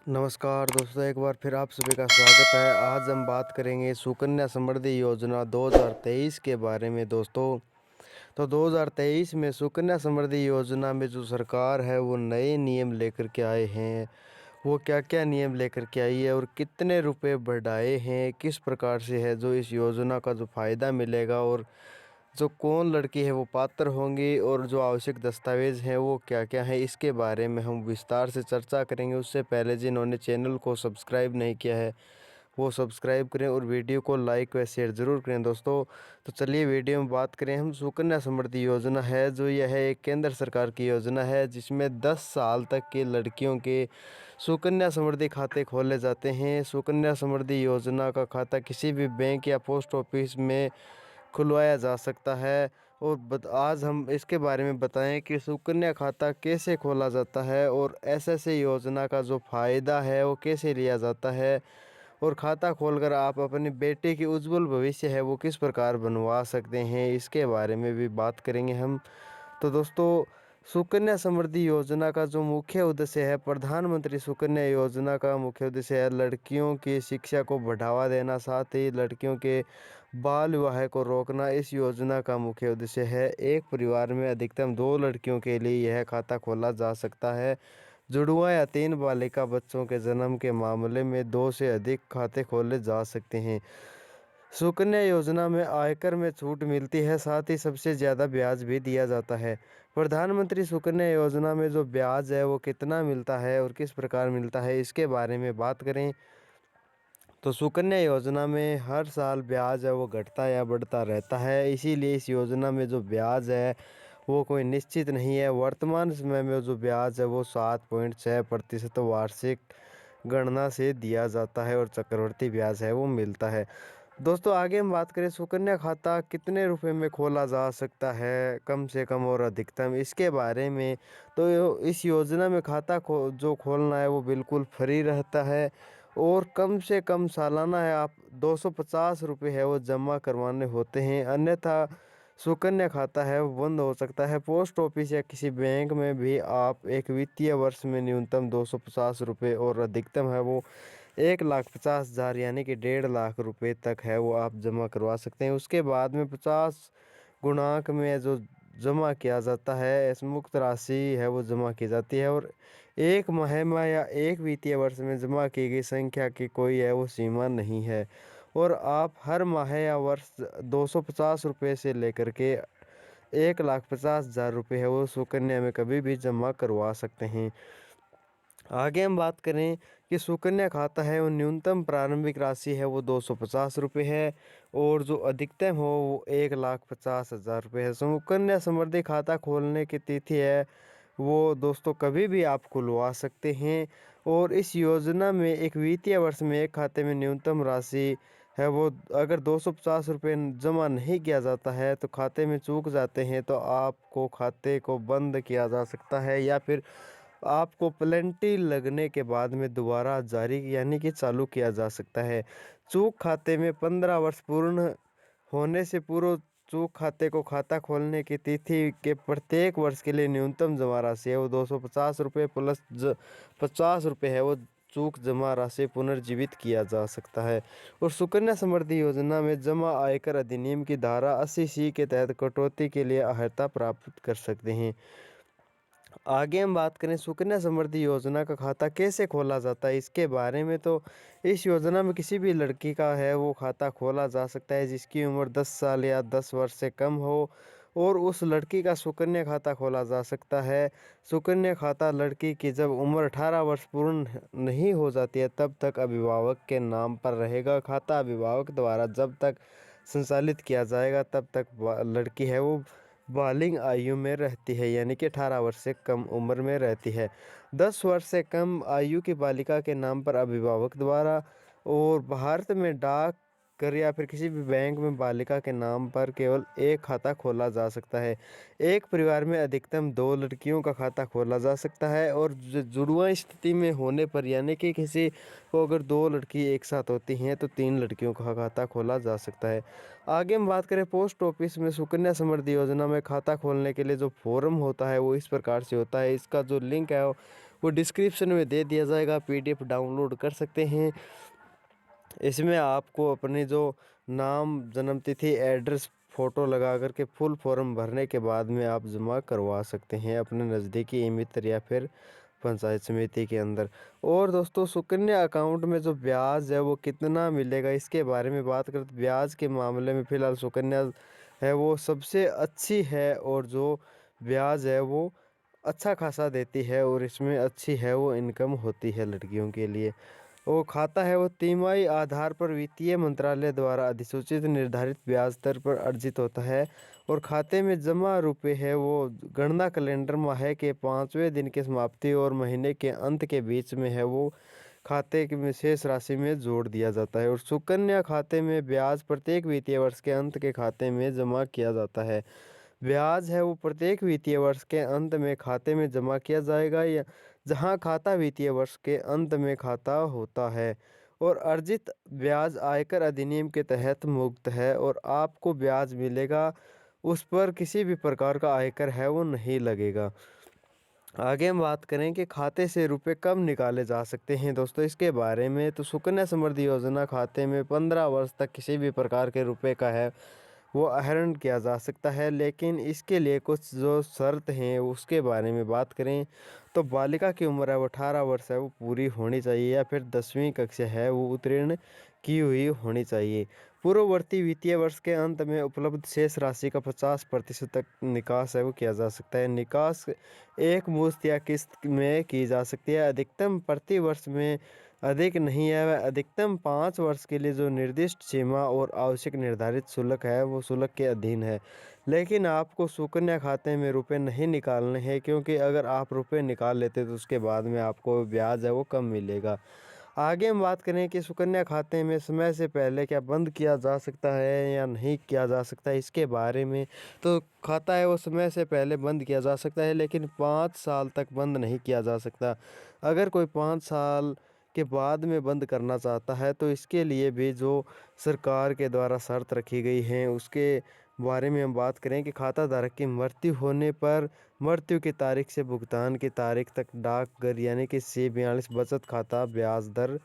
नमस्कार दोस्तों, एक बार फिर आप सभी का स्वागत है। आज हम बात करेंगे सुकन्या समृद्धि योजना 2023 के बारे में दोस्तों। तो 2023 में सुकन्या समृद्धि योजना में जो सरकार है वो नए नियम लेकर के आए हैं। वो क्या क्या नियम लेकर के आई है और कितने रुपए बढ़ाए हैं, किस प्रकार से है जो इस योजना का जो फ़ायदा मिलेगा, और जो कौन लड़की है वो पात्र होंगी, और जो आवश्यक दस्तावेज़ हैं वो क्या क्या हैं, इसके बारे में हम विस्तार से चर्चा करेंगे। उससे पहले जिन्होंने चैनल को सब्सक्राइब नहीं किया है वो सब्सक्राइब करें और वीडियो को लाइक व शेयर ज़रूर करें दोस्तों। तो चलिए वीडियो में बात करें हम। सुकन्या समृद्धि योजना है जो यह एक केंद्र सरकार की योजना है जिसमें 10 साल तक की लड़कियों के सुकन्या समृद्धि खाते खोले जाते हैं। सुकन्या समृद्धि योजना का खाता किसी भी बैंक या पोस्ट ऑफिस में खुलवाया जा सकता है। और आज हम इसके बारे में बताएं कि सुकन्या खाता कैसे खोला जाता है और एसएसए योजना का जो फ़ायदा है वो कैसे लिया जाता है, और खाता खोलकर आप अपनी बेटे की उज्जवल भविष्य है वो किस प्रकार बनवा सकते हैं, इसके बारे में भी बात करेंगे हम। तो दोस्तों, सुकन्या समृद्धि योजना का जो मुख्य उद्देश्य है, प्रधानमंत्री सुकन्या योजना का मुख्य उद्देश्य है लड़कियों की शिक्षा को बढ़ावा देना, साथ ही लड़कियों के बाल विवाह को रोकना इस योजना का मुख्य उद्देश्य है। एक परिवार में अधिकतम 2 लड़कियों के लिए यह खाता खोला जा सकता है। जुड़वा या 3 बालिका बच्चों के जन्म के मामले में 2 से अधिक खाते खोले जा सकते हैं। सुकन्या योजना में आयकर में छूट मिलती है, साथ ही सबसे ज़्यादा ब्याज भी दिया जाता है। प्रधानमंत्री सुकन्या योजना में जो ब्याज है वो कितना मिलता है और किस प्रकार मिलता है, इसके बारे में बात करें तो सुकन्या योजना में हर साल ब्याज है वो घटता या बढ़ता रहता है। इसीलिए इस योजना में जो ब्याज है वो कोई निश्चित नहीं है। वर्तमान समय में जो ब्याज है वो 7.6% वार्षिक गणना से दिया जाता है और चक्रवृद्धि ब्याज है वो मिलता है। दोस्तों, आगे हम बात करें सुकन्या खाता कितने रुपए में खोला जा सकता है, कम से कम और अधिकतम, इसके बारे में। तो इस योजना में खाता जो खोलना है वो बिल्कुल फ्री रहता है, और कम से कम सालाना है आप 250 रुपये है वो जमा करवाने होते हैं, अन्यथा सुकन्या खाता है वो बंद हो सकता है। पोस्ट ऑफिस या किसी बैंक में भी आप एक वित्तीय वर्ष में न्यूनतम 250 रुपये और अधिकतम है वो 1,50,000 यानी कि 1.5 लाख रुपए तक है वो आप जमा करवा सकते हैं। उसके बाद में 50 गुणांक में जो जमा किया जाता है, इस मुक्त राशि है वो जमा की जाती है, और एक माह में या एक वित्तीय वर्ष में जमा की गई संख्या की कोई है वो सीमा नहीं है, और आप हर माह या वर्ष 250 रुपये से लेकर के 1,50,000 रुपये है वो सुकन्या में कभी भी जमा करवा सकते हैं। आगे हम बात करें कि सुकन्या खाता है वो न्यूनतम प्रारंभिक राशि है वो 250 रुपये है, और जो अधिकतम हो वो 1,50,000 रुपये है। सुकन्या समृद्धि खाता खोलने की तिथि है वो दोस्तों कभी भी आप खुलवा सकते हैं, और इस योजना में एक वित्तीय वर्ष में एक खाते में न्यूनतम राशि है वो अगर 250 रुपये जमा नहीं किया जाता है तो खाते में चूक जाते हैं तो आपको खाते को बंद किया जा सकता है, या फिर आपको पेनल्टी लगने के बाद में दोबारा जारी यानी कि चालू किया जा सकता है। चूक खाते में 15 वर्ष पूर्ण होने से पूर्व चूक खाते को खाता खोलने की तिथि के प्रत्येक वर्ष के लिए न्यूनतम जमा राशि है वो 250 रुपये प्लस 50 रुपये है वो चूक जमा राशि पुनर्जीवित किया जा सकता है। और सुकन्या समृद्धि योजना में जमा आयकर अधिनियम की धारा 80C के तहत कटौती के लिए अर्हता प्राप्त कर सकते हैं। आगे हम बात करें सुकन्या समृद्धि योजना का खाता कैसे खोला जाता है, इसके बारे में। तो इस योजना में किसी भी लड़की का है वो खाता खोला जा सकता है जिसकी उम्र 10 साल या 10 वर्ष से कम हो, और उस लड़की का सुकन्या खाता खोला जा सकता है। सुकन्या खाता लड़की की जब उम्र 18 वर्ष पूर्ण नहीं हो जाती है तब तक अभिभावक के नाम पर रहेगा। खाता अभिभावक द्वारा जब तक संचालित किया जाएगा तब तक लड़की है वो बालिग आयु में रहती है, यानी कि 18 वर्ष से कम उम्र में रहती है। 10 वर्ष से कम आयु की बालिका के नाम पर अभिभावक द्वारा, और भारत में डाक कर या फिर किसी भी बैंक में बालिका के नाम पर केवल एक खाता खोला जा सकता है। एक परिवार में अधिकतम 2 लड़कियों का खाता खोला जा सकता है, और जुड़वा स्थिति में होने पर यानी कि किसी को अगर 2 लड़की एक साथ होती हैं तो 3 लड़कियों का खाता खोला जा सकता है। आगे हम बात करें पोस्ट ऑफिस में सुकन्या समृद्धि योजना में खाता खोलने के लिए जो फॉर्म होता है वो इस प्रकार से होता है। इसका जो लिंक है वो डिस्क्रिप्शन में दे दिया जाएगा, PDF डाउनलोड कर सकते हैं। इसमें आपको अपने जो नाम, जन्मतिथि, एड्रेस, फ़ोटो लगा कर के फुल फॉर्म भरने के बाद में आप जमा करवा सकते हैं अपने नज़दीकी मित्र या फिर पंचायत समिति के अंदर। और दोस्तों, सुकन्या अकाउंट में जो ब्याज है वो कितना मिलेगा, इसके बारे में बात करें तो ब्याज के मामले में फ़िलहाल सुकन्या है वो सबसे अच्छी है, और जो ब्याज है वो अच्छा खासा देती है, और इसमें अच्छी है वो इनकम होती है लड़कियों के लिए। वो खाता है वो तिमाही आधार पर वित्तीय मंत्रालय द्वारा अधिसूचित निर्धारित ब्याज दर पर अर्जित होता है, और खाते में जमा रुपए है वो गणना कैलेंडर माह के 5वें दिन की समाप्ति और महीने के अंत के बीच में है वो खाते की शेष राशि में जोड़ दिया जाता है। और सुकन्या खाते में ब्याज प्रत्येक वित्तीय वर्ष के अंत के खाते में जमा किया जाता है। ब्याज है वो प्रत्येक वित्तीय वर्ष के अंत में खाते में जमा किया जाएगा, या जहां खाता वित्तीय वर्ष के अंत में खाता होता है। और अर्जित ब्याज आयकर अधिनियम के तहत मुक्त है, और आपको ब्याज मिलेगा, उस पर किसी भी प्रकार का आयकर है वो नहीं लगेगा। आगे हम बात करें कि खाते से रुपए कब निकाले जा सकते हैं दोस्तों, इसके बारे में। तो सुकन्या समृद्धि योजना खाते में 15 वर्ष तक किसी भी प्रकार के रुपए का है वो आहरण किया जा सकता है, लेकिन इसके लिए कुछ जो शर्त हैं उसके बारे में बात करें तो बालिका की उम्र है वो 18 वर्ष है वो पूरी होनी चाहिए, या फिर 10वीं कक्षा है वो उत्तीर्ण की हुई होनी चाहिए। पूर्ववर्ती वित्तीय वर्ष के अंत में उपलब्ध शेष राशि का 50% तक निकास है वो किया जा सकता है। निकास एक मुश्त या किस्त में की जा सकती है। अधिकतम प्रति वर्ष में अधिक नहीं है, वह अधिकतम 5 वर्ष के लिए जो निर्दिष्ट सीमा और आवश्यक निर्धारित शुल्क है वो शुल्क के अधीन है। लेकिन आपको सुकन्या खाते में रुपए नहीं निकालने हैं, क्योंकि अगर आप रुपए निकाल लेते तो उसके बाद में आपको ब्याज है वो कम मिलेगा। आगे हम बात करें कि सुकन्या खाते में समय से पहले क्या बंद किया जा सकता है या नहीं किया जा सकता है, इसके बारे में। तो खाता है वो समय से पहले बंद किया जा सकता है, लेकिन 5 साल तक बंद नहीं किया जा सकता। अगर कोई 5 साल के बाद में बंद करना चाहता है तो इसके लिए भी जो सरकार के द्वारा शर्त रखी गई है उसके बारे में हम बात करें कि खाता धारक की मृत्यु होने पर मृत्यु की तारीख से भुगतान की तारीख तक डाकघर यानी कि C42 बचत खाता ब्याज दर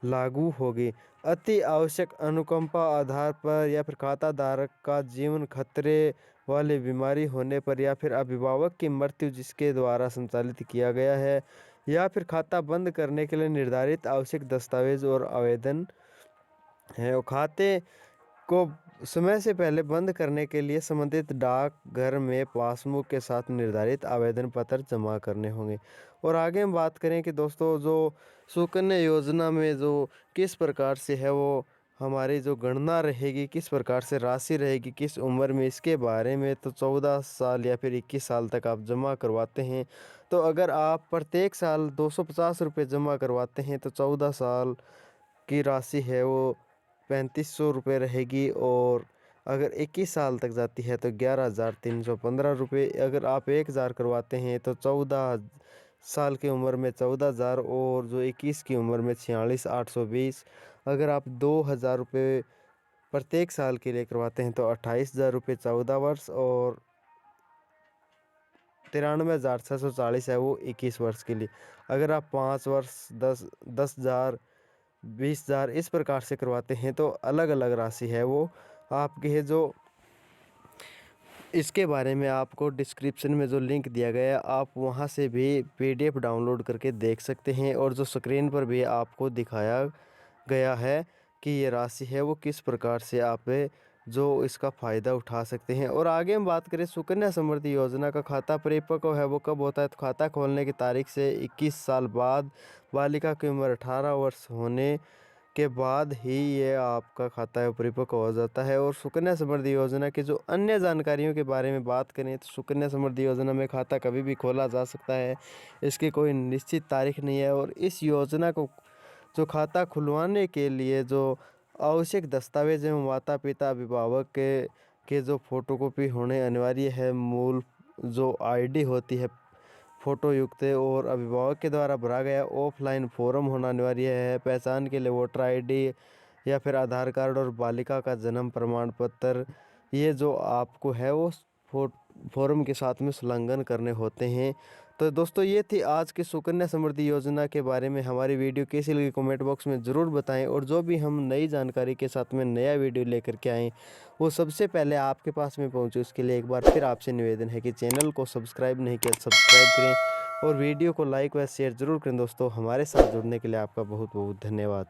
लागू होगी। अति आवश्यक अनुकंपा आधार पर या फिर खाता धारक का जीवन खतरे वाली बीमारी होने पर, या फिर अभिभावक की मृत्यु जिसके द्वारा संचालित किया गया है, या फिर खाता बंद करने के लिए निर्धारित आवश्यक दस्तावेज और आवेदन है। और खाते को समय से पहले बंद करने के लिए संबंधित डाकघर में पासबुक के साथ निर्धारित आवेदन पत्र जमा करने होंगे। और आगे हम बात करें कि दोस्तों, जो सुकन्या योजना में जो किस प्रकार से है वो हमारी जो गणना रहेगी, किस प्रकार से राशि रहेगी, किस उम्र में, इसके बारे में। तो 14 साल या फिर 21 साल तक आप जमा करवाते हैं तो अगर आप प्रत्येक साल 250 रुपये जमा करवाते हैं तो 14 साल की राशि है वो 3500 रुपये रहेगी। और अगर 21 साल तक जाती है तो 11,315 रुपये। अगर आप 1000 करवाते हैं तो 14 साल की उम्र में 14,000, और जो 21 की उम्र में 46,820। अगर आप 2,000 रुपये प्रत्येक साल के लिए करवाते हैं तो 28,000 रुपये 14 वर्ष, और 93,640 है वो 21 वर्ष के लिए। अगर आप 5 वर्ष 10,000 20,000 इस प्रकार से करवाते हैं तो अलग अलग राशि है वो आपकी है। जो इसके बारे में आपको डिस्क्रिप्शन में जो लिंक दिया गया है आप वहां से भी PDF डाउनलोड करके देख सकते हैं, और जो स्क्रीन पर भी आपको दिखाया गया है कि ये राशि है वो किस प्रकार से आप जो इसका फ़ायदा उठा सकते हैं। और आगे हम बात करें सुकन्या समृद्धि योजना का खाता परिपक्व है वो कब होता है, तो खाता खोलने की तारीख से 21 साल बाद बालिका की उम्र 18 वर्ष होने के बाद ही ये आपका खाता है परिपक्व हो जाता है। और सुकन्या समृद्धि योजना की जो अन्य जानकारियों के बारे में बात करें तो सुकन्या समृद्धि योजना में खाता कभी भी खोला जा सकता है, इसकी कोई निश्चित तारीख नहीं है। और इस योजना को जो खाता खुलवाने के लिए जो आवश्यक दस्तावेज हैं माता पिता अभिभावक के जो फोटोकॉपी होने अनिवार्य है, मूल जो ID होती है फ़ोटो युक्त है, और अभिभावक के द्वारा भरा गया ऑफलाइन फॉर्म होना अनिवार्य है। पहचान के लिए वोटर ID या फिर आधार कार्ड और बालिका का जन्म प्रमाण पत्र, ये जो आपको है वो फॉर्म के साथ में संलग्न करने होते हैं। तो दोस्तों ये थी आज की सुकन्या समृद्धि योजना के बारे में हमारी वीडियो। कैसी लगी कमेंट बॉक्स में ज़रूर बताएं, और जो भी हम नई जानकारी के साथ में नया वीडियो लेकर के आएँ वो सबसे पहले आपके पास में पहुंचे। उसके लिए एक बार फिर आपसे निवेदन है कि चैनल को सब्सक्राइब नहीं किया सब्सक्राइब करें और वीडियो को लाइक व शेयर ज़रूर करें। दोस्तों हमारे साथ जुड़ने के लिए आपका बहुत बहुत धन्यवाद।